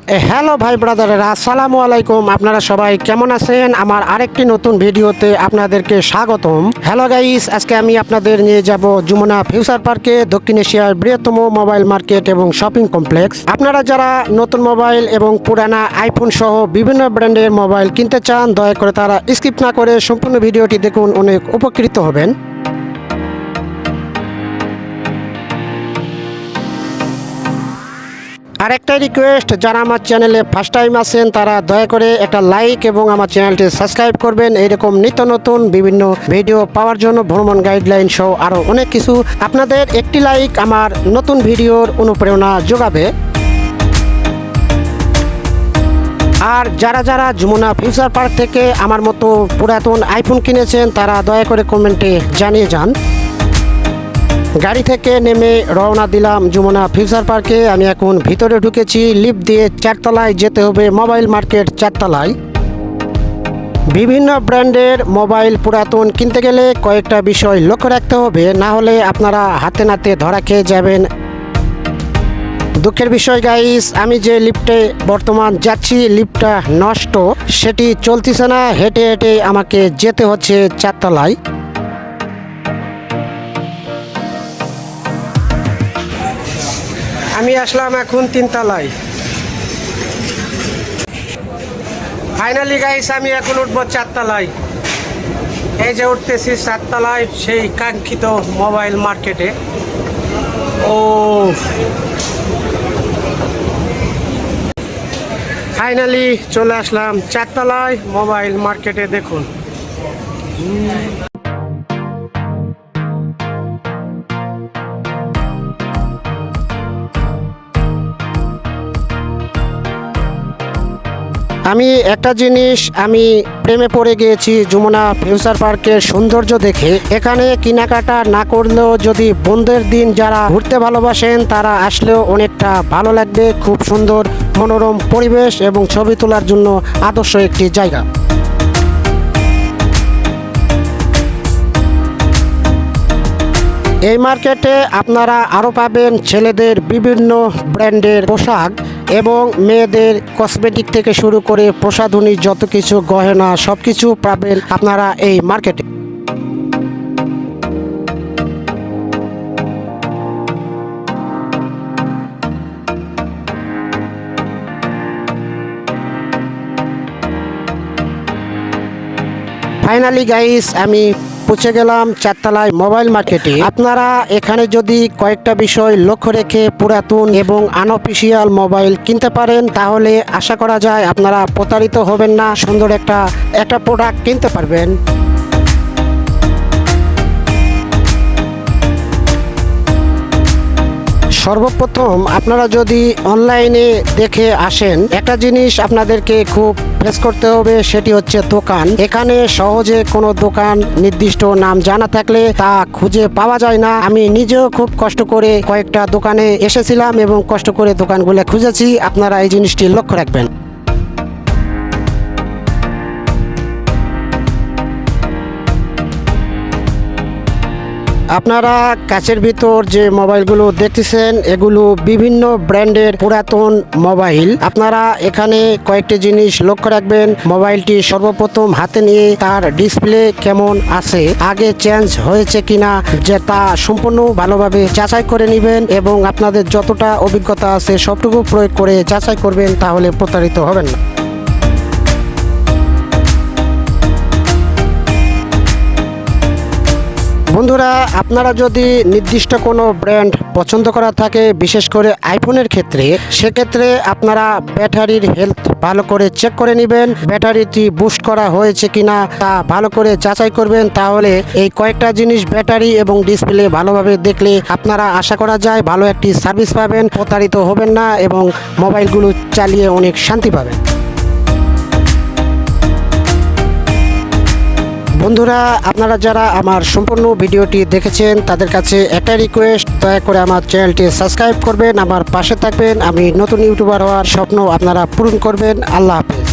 Hello ভাই ব্রাদারেরা, আসসালামু আলাইকুম। আপনারা সবাই কেমন আছেন? আমার আরেকটি নতুন ভিডিওতে আপনাদেরকে স্বাগতম। হ্যালো গাইস, আজকে আমি আপনাদের নিয়ে যাব যমুনা ফিউচার পার্কে, দক্ষিণ এশিয়ার বৃহত্তম মোবাইল মার্কেট এবং শপিং কমপ্লেক্স। আপনারা যারা নতুন মোবাইল এবং পুরানা আইফোন সহ বিভিন্ন ব্র্যান্ডের মোবাইল কিনতে চান, দয়া করে তারা স্কিপ না করে সম্পূর্ণ ভিডিওটি দেখুন, অনেক উপকৃত হবেন। আরেকটা রিকোয়েস্ট, যারা আমার চ্যানেলে ফার্স্ট টাইম আছেন তারা দয়া করে একটা লাইক এবং আমার চ্যানেলটি সাবস্ক্রাইব করবেন। এইরকম নিত্য নতুন বিভিন্ন ভিডিও পাওয়ার জন্য, ভ্রমণ গাইডলাইন সহ আরও অনেক কিছু। আপনাদের একটি লাইক আমার নতুন ভিডিওর অনুপ্রেরণা যোগাবে। আর যারা যারা যমুনা ফিউচার পার্ক থেকে আমার মতো পুরাতন আইফোন কিনেছেন তারা দয়া করে কমেন্টে জানিয়ে যান। গাড়ি থেকে নেমে রওনা দিলাম যমুনা ফিউচার পার্কে। আমি এখন ভিতরে ঢুকেছি, লিফট দিয়ে 4 তলায় যেতে হবে, মোবাইল মার্কেট 4 তলায়। বিভিন্ন ব্র্যান্ডের মোবাইল পুরাতন কিনতে গেলে কয়েকটা বিষয় লক্ষ্য রাখতে হবে, না হলে আপনারা হাতে নাতে ধরা খেয়ে যাবেন। দুঃখের বিষয় গাইস, আমি যে লিফটে বর্তমান যাচ্ছি লিফটটা নষ্ট, সেটি চলতেছে না। হেঁটে হেঁটে আমাকে যেতে হচ্ছে 4 তলায়। আমি আসলাম এখন 3 তলায়। ফাইনালি গাইস, আমি এখন উঠবো 4 তলায়। এই যে উঠতেছি 4 তলায়, সেই কাঙ্ক্ষিত মোবাইল মার্কেটে। ও ফাইনালি চলে আসলাম 4 তলায় মোবাইল মার্কেটে। দেখুন, আমি একটা জিনিস আমি প্রেমে পড়ে গিয়েছি যমুনা ফিউচার পার্কের সৌন্দর্য দেখে। এখানে কেনাকাটা না করলেও যদি বন্ধের দিন যারা ঘুরতে ভালোবাসেন তারা আসলেও অনেকটা ভালো লাগবে। খুব সুন্দর মনোরম পরিবেশ এবং ছবি তোলার জন্য আদর্শ একটি জায়গা। এই মার্কেটে আপনারা আরও পাবেন ছেলেদের বিভিন্ন ব্র্যান্ডের পোশাক এবং মেয়েদের কসমেটিক থেকে শুরু করে প্রসাধনী যত কিছু গয়না সব কিছু পাবেন আপনারা এই মার্কেটে। ফাইনালি গাইস, আমি পৌঁছে গেলাম 4 তলায় মোবাইল মার্কেটে। আপনারা এখানে যদি কয়েকটা বিষয় লক্ষ্য রেখে পুরাতন এবং আনঅফিসিয়াল মোবাইল কিনতে পারেন তাহলে আশা করা যায় আপনারা প্রতারিত হবেন না, সুন্দর একটা প্রোডাক্ট কিনতে পারবেন। সর্বপ্রথম আপনারা যদি অনলাইনে দেখে আসেন, একটা জিনিস আপনাদেরকে খুব ফেস করতে হবে, সেটি হচ্ছে দোকান। এখানে সহজে কোনো দোকান নির্দিষ্ট নাম জানা থাকলে তা খুঁজে পাওয়া যায় না। আমি নিজেও খুব কষ্ট করে কয়েকটা দোকানে এসেছিলাম এবং কষ্ট করে দোকানগুলো খুঁজেছি। আপনারা এই জিনিসটি লক্ষ্য রাখবেন। আপনারা কাচের ভিতর যে মোবাইলগুলো দেখতেছেন এগুলো বিভিন্ন ব্র্যান্ডের পুরাতন মোবাইল। আপনারা এখানে কয়েকটি জিনিস লক্ষ্য রাখবেন। মোবাইলটি সর্বপ্রথম হাতে নিয়ে তার ডিসপ্লে কেমন আছে, আগে চেঞ্জ হয়েছে কিনা, যে তা সম্পূর্ণ ভালোভাবে যাচাই করে নেবেন এবং আপনাদের যতটা অভিজ্ঞতা আছে সবটুকু প্রয়োগ করে যাচাই করবেন, তাহলে প্রতারিত হবেন না। বন্ধুরা, আপনারা যদি নির্দিষ্ট কোনো ব্র্যান্ড পছন্দ করা থাকে, বিশেষ করে আইফোনের ক্ষেত্রে, সেক্ষেত্রে আপনারা ব্যাটারির হেলথ ভালো করে চেক করে নেবেন। ব্যাটারিটি বুস্ট করা হয়েছে কিনা তা ভালো করে যাচাই করবেন। তাহলে এই কয়েকটা জিনিস ব্যাটারি এবং ডিসপ্লে ভালোভাবে দেখলে আপনারা আশা করা যায় ভালো একটি সার্ভিস পাবেন, প্রতারিত হবেন না এবং মোবাইলগুলো চালিয়ে অনেক শান্তি পাবেন। বন্ধুরা, আপনারা যারা আমার সম্পূর্ণ ভিডিওটি দেখেছেন তাদের কাছে একটা রিকোয়েস্ট, দয়া করে আমার চ্যানেলটি সাবস্ক্রাইব করবেন, আমার পাশে থাকবেন। আমি নতুন ইউটিউবার হওয়ার স্বপ্ন আপনারা পূরণ করবেন। আল্লাহ হাফেজ।